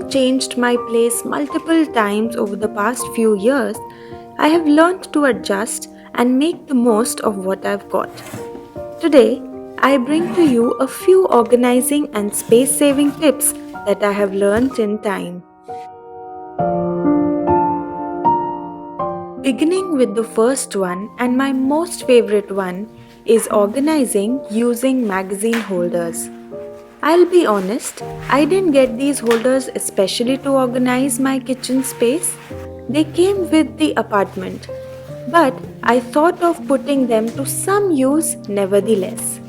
changed my place multiple times over the past few years, I have learned to adjust and make the most of what I've got. Today, I bring to you a few organizing and space saving tips that I have learned in time. Beginning with the first one and my most favorite one is organizing using magazine holders. I'll be honest, I didn't get these holders especially to organize my kitchen space. They came with the apartment, but I thought of putting them to some use nevertheless.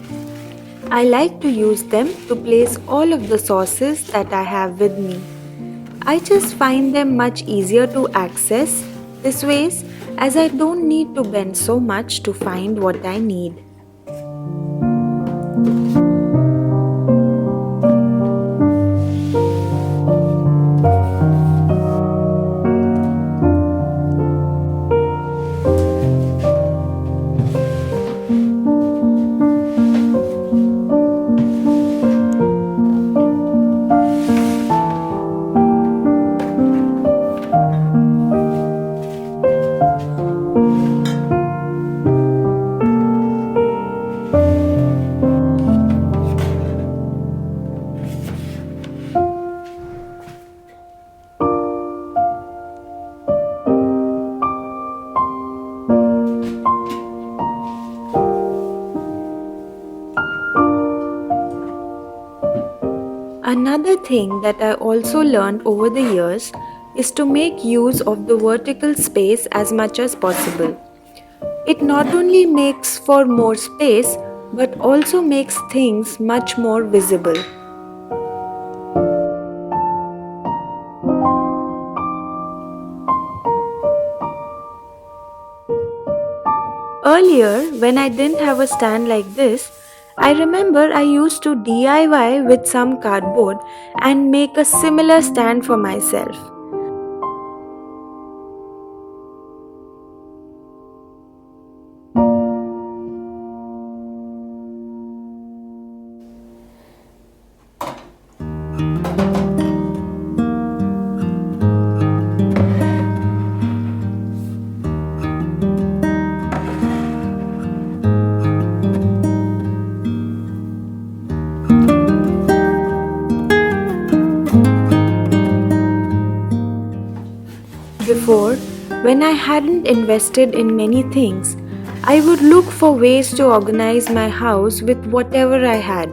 I like to use them to place all of the sauces that I have with me. I just find them much easier to access this ways as I don't need to bend so much to find what I need. Another thing that I also learned over the years is to make use of the vertical space as much as possible. It not only makes for more space but also makes things much more visible. Earlier, when I didn't have a stand like this, I remember I used to DIY with some cardboard and make a similar stand for myself. Before, when I hadn't invested in many things, I would look for ways to organize my house with whatever I had.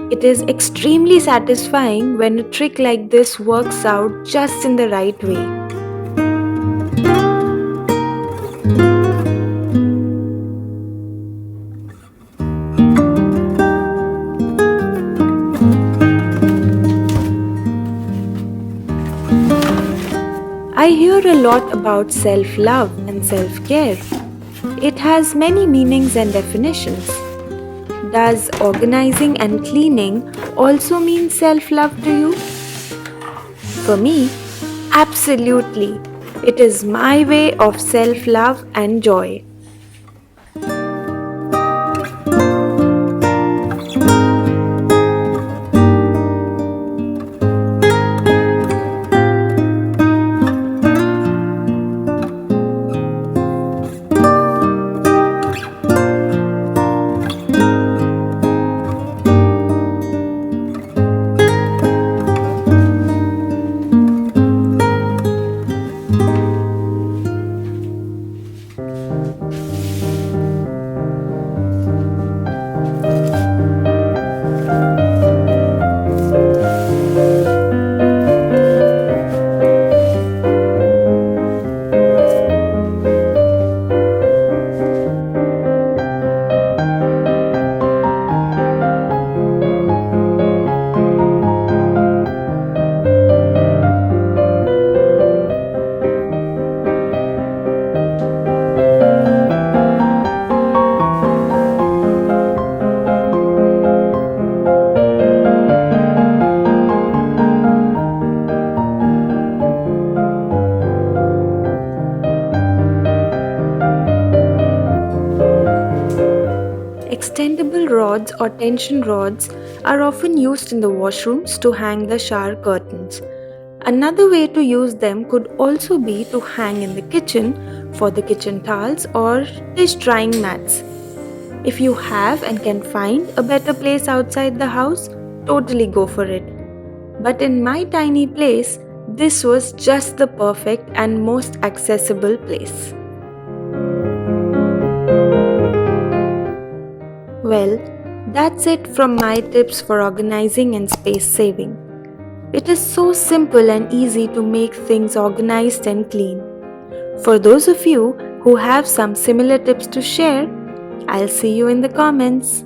It is extremely satisfying when a trick like this works out just in the right way. I hear a lot about self-love and self-care. It has many meanings and definitions. Does organizing and cleaning also mean self-love to you? For me, absolutely. It is my way of self-love and joy. Extendable rods or tension rods are often used in the washrooms to hang the shower curtains. Another way to use them could also be to hang in the kitchen for the kitchen towels or dish drying mats. If you have and can find a better place outside the house, totally go for it. But in my tiny place, this was just the perfect and most accessible place. Well, that's it from my tips for organizing and space saving. It is so simple and easy to make things organized and clean. For those of you who have some similar tips to share, I'll see you in the comments.